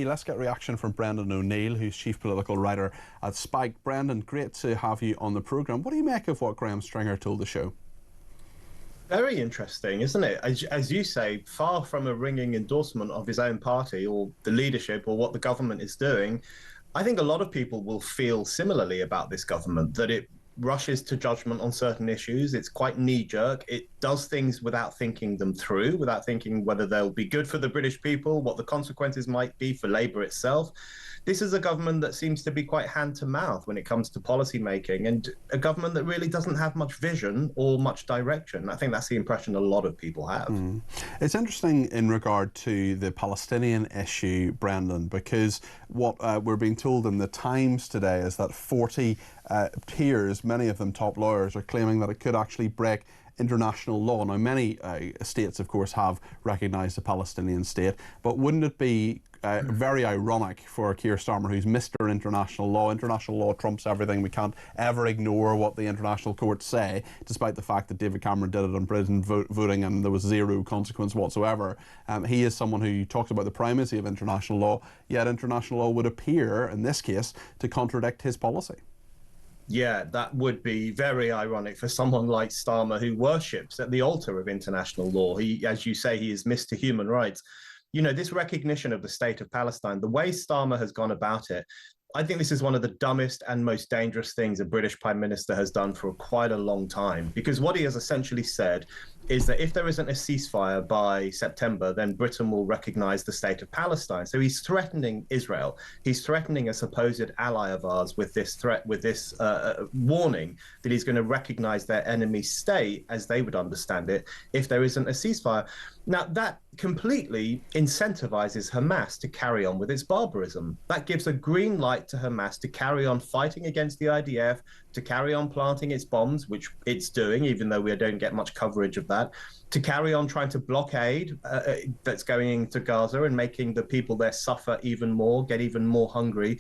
Let's get reaction from Brendan O'Neill, who's Chief Political Writer at Spike. Brendan, great to have you on the programme. What do you make of what Graham Stringer told the show? Very interesting, isn't it? As you say, far from a ringing endorsement of his own party or the leadership or what the government is doing, I think a lot of people will feel similarly about this government, that it rushes to judgment on certain issues. It's quite knee-jerk. It does things without thinking them through, without thinking whether they'll be good for the British people, what the consequences might be for Labour itself. This is a government that seems to be quite hand-to-mouth when it comes to policy making, and a government that really doesn't have much vision or much direction. I think that's the impression a lot of people have. It's interesting in regard to the Palestinian issue, Brendan, because what we're being told in the Times today is that 40 peers, many of them top lawyers, are claiming that it could actually break international law. Now, many states, of course, have recognised the Palestinian state, but wouldn't it be very ironic for Keir Starmer, who's Mr. International Law? International law trumps everything. We can't ever ignore what the international courts say, despite the fact that David Cameron did it on Britain voting and there was zero consequence whatsoever. He is someone who talks about the primacy of international law, yet international law would appear, in this case, to contradict his policy. Yeah, that would be very ironic for someone like Starmer, who worships at the altar of international law. He, as you say, he is Mr. Human Rights. You know, this recognition of the state of Palestine, the way Starmer has gone about it, I think this is one of the dumbest and most dangerous things a British Prime Minister has done for quite a long time. Because what he has essentially said is that if there isn't a ceasefire by September, then Britain will recognise the state of Palestine. So he's threatening Israel. He's threatening a supposed ally of ours with this threat, with this warning that he's going to recognise their enemy state, as they would understand it, if there isn't a ceasefire. Now, that completely incentivises Hamas to carry on with its barbarism. That gives a green light to Hamas to carry on fighting against the IDF, to carry on planting its bombs, which it's doing, even though we don't get much coverage of that, to carry on trying to block aid that's going into Gaza and making the people there suffer even more, get even more hungry.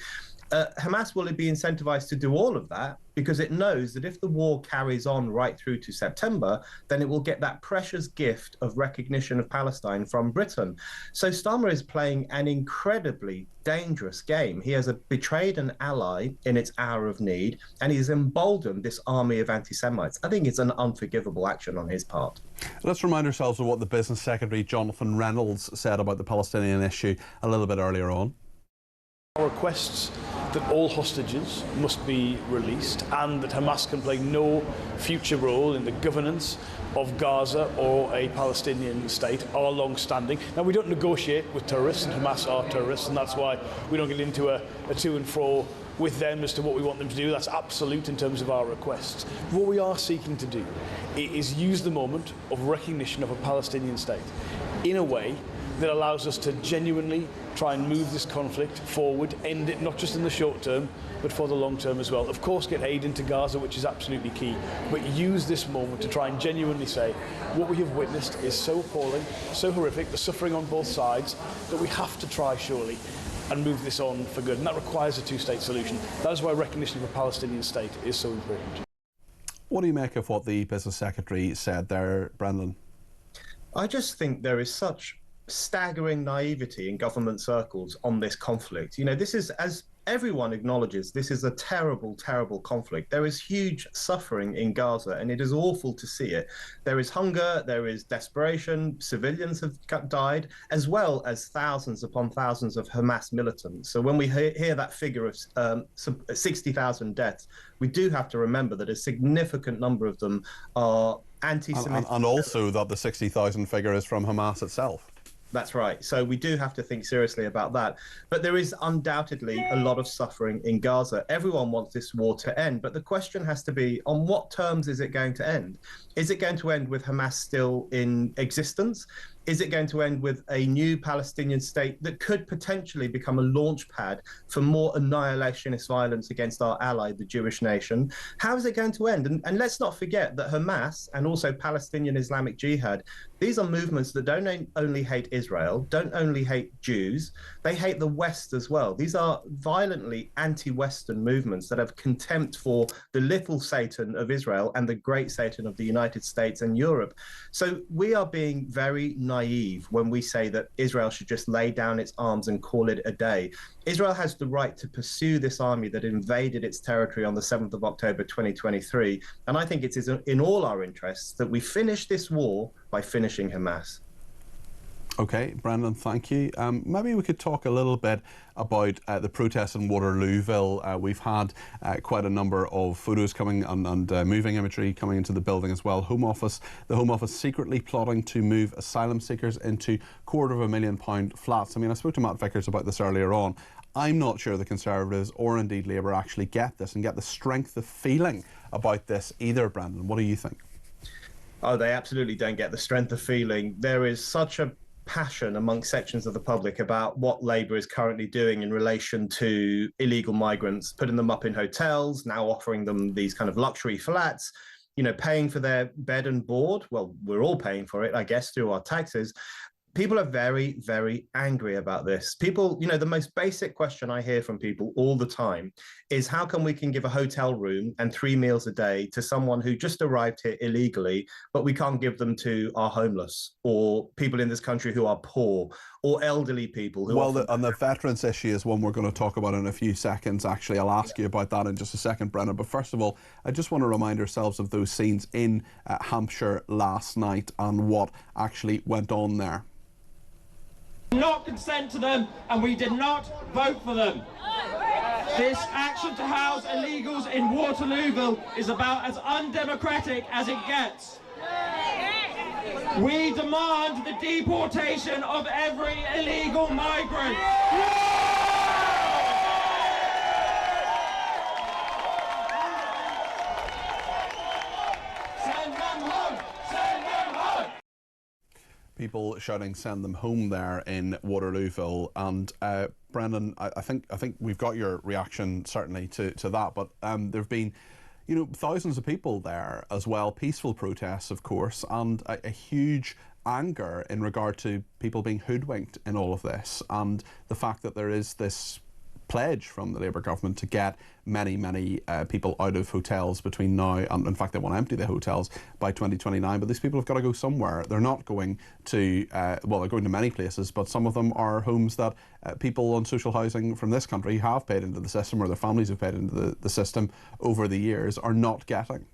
Hamas will be incentivized to do all of that because it knows that if the war carries on right through to September, then it will get that precious gift of recognition of Palestine from Britain. So Starmer is playing an incredibly dangerous game. He has betrayed an ally in its hour of need, and he's emboldened this army of anti-Semites. I think it's an unforgivable action on his part. Let's remind ourselves of what the Business Secretary, Jonathan Reynolds, said about the Palestinian issue a little bit earlier on. Our requests that all hostages must be released and that Hamas can play no future role in the governance of Gaza or a Palestinian state are long-standing. Now, we don't negotiate with terrorists, and Hamas are terrorists, and that's why we don't get into a to and fro with them as to what we want them to do. That's absolute in terms of our requests. What we are seeking to do is use the moment of recognition of a Palestinian state in a way that allows us to genuinely try and move this conflict forward, end it not just in the short term, but for the long term as well. Of course, get aid into Gaza, which is absolutely key, but use this moment to try and genuinely say what we have witnessed is so appalling, so horrific, the suffering on both sides, that we have to try, surely, and move this on for good. And that requires a two-state solution. That is why recognition of a Palestinian state is so important. What do you make of what the Business Secretary said there, Brendan? I just think there is such staggering naivety in government circles on this conflict. You know, this is, as everyone acknowledges, this is a terrible, terrible conflict. There is huge suffering in Gaza, and it is awful to see it. There is hunger, there is desperation, civilians have died, as well as thousands upon thousands of Hamas militants. So when we hear that figure of 60,000 deaths, we do have to remember that a significant number of them are anti-Semitic. And also that the 60,000 figure is from Hamas itself. That's right. So we do have to think seriously about that. But there is undoubtedly a lot of suffering in Gaza. Everyone wants this war to end. But the question has to be, on what terms is it going to end? Is it going to end with Hamas still in existence? Is it going to end with a new Palestinian state that could potentially become a launch pad for more annihilationist violence against our ally, the Jewish nation? How is it going to end? And let's not forget that Hamas and also Palestinian Islamic Jihad, these are movements that don't only hate Israel, don't only hate Jews, they hate the West as well. These are violently anti-Western movements that have contempt for the little Satan of Israel and the great Satan of the United States and Europe. So we are being very naive naive when we say that Israel should just lay down its arms and call it a day. Israel has the right to pursue this army that invaded its territory on the 7th of October 2023. And I think it is in all our interests that we finish this war by finishing Hamas. Okay, Brendan, thank you. Maybe we could talk a little bit about the protests in Waterlooville. We've had quite a number of photos coming and moving imagery coming into the building as well. The Home Office secretly plotting to move asylum seekers into £250,000 flats. I mean, I spoke to Matt Vickers about this earlier on. I'm not sure the Conservatives or indeed Labour actually get this and get the strength of feeling about this either, Brendan. What do you think? Oh, they absolutely don't get the strength of feeling. There is such a passion among sections of the public about what Labour is currently doing in relation to illegal migrants, putting them up in hotels, now offering them these kind of luxury flats, you know, paying for their bed and board. Well, we're all paying for it, I guess, through our taxes. People are very, very angry about this. People, you know, the most basic question I hear from people all the time is how come we can give a hotel room and 3 meals a day to someone who just arrived here illegally, but we can't give them to our homeless or people in this country who are poor or elderly people who and the veterans issue is one we're going to talk about in a few seconds. Actually, I'll ask you about that in just a second, Brendan. But first of all, I just want to remind ourselves of those scenes in Hampshire last night and what actually went on there. Not consent to them, and we did not vote for them. This action to house illegals in Waterlooville is about as undemocratic as it gets. We demand the deportation of every illegal migrant. Send them home! Send them home! People shouting "send them home" there in Waterlooville, and Brendan, I think we've got your reaction certainly to that, but there have been, you know, thousands of people there as well, peaceful protests of course, and a huge anger in regard to people being hoodwinked in all of this, and the fact that there is this pledge from the Labour government to get many people out of hotels between now and, in fact, they want to empty the hotels by 2029, but these people have got to go somewhere. They're not going to, well, they're going to many places, but some of them are homes that people on social housing from this country have paid into the system, or their families have paid into the system over the years, are not getting.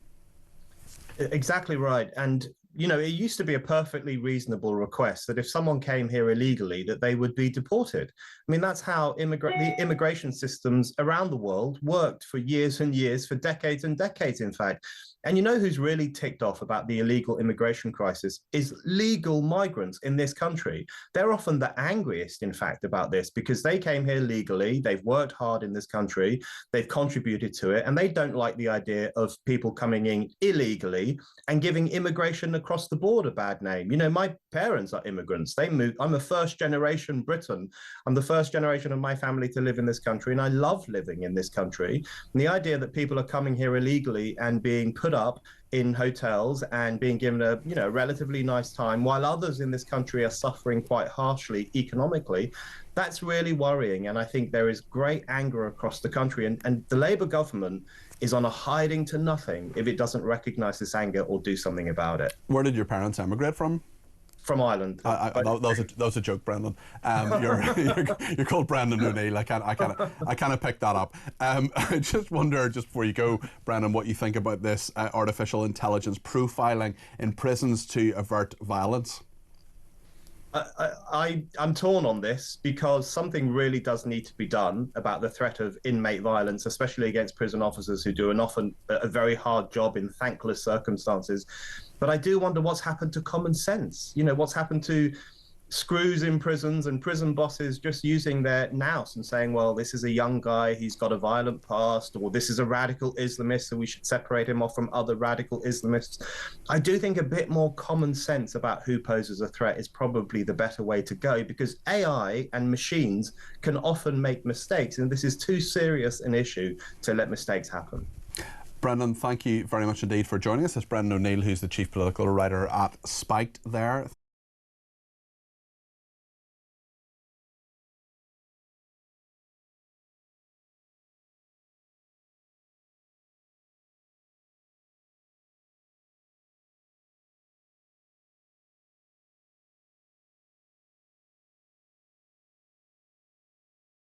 Exactly right. And you know, it used to be a perfectly reasonable request that if someone came here illegally, that they would be deported. I mean, that's how the immigration systems around the world worked for years and years, for decades and decades, in fact. And you know who's really ticked off about the illegal immigration crisis is legal migrants in this country. They're often the angriest, in fact, about this because they came here legally, they've worked hard in this country, they've contributed to it, and they don't like the idea of people coming in illegally and giving immigration across the board a bad name. You know, my parents are immigrants. They moved. I'm a first-generation Briton. I'm the first generation of my family to live in this country, and I love living in this country. And the idea that people are coming here illegally and being put up in hotels and being given a, you know, relatively nice time while others in this country are suffering quite harshly economically, that's really worrying. And I think there is great anger across the country, and the Labour government is on a hiding to nothing if it doesn't recognise this anger or do something about it. Where did your parents emigrate from? From Ireland. That was a joke, Brendan. You're called Brendan O'Neill. I kind of picked that up. I just wonder, just before you go, Brendan, what you think about this artificial intelligence profiling in prisons to avert violence. I'm torn on this because something really does need to be done about the threat of inmate violence, especially against prison officers who do often a very hard job in thankless circumstances. But I do wonder what's happened to common sense. You know, what's happened to screws in prisons and prison bosses just using their nous and saying, well, this is a young guy, he's got a violent past, or this is a radical Islamist, so we should separate him off from other radical Islamists. I do think a bit more common sense about who poses a threat is probably the better way to go, because AI and machines can often make mistakes, and this is too serious an issue to let mistakes happen. Brendan, thank you very much indeed for joining us. It's Brendan O'Neill, who's the Chief Political Writer at Spiked there.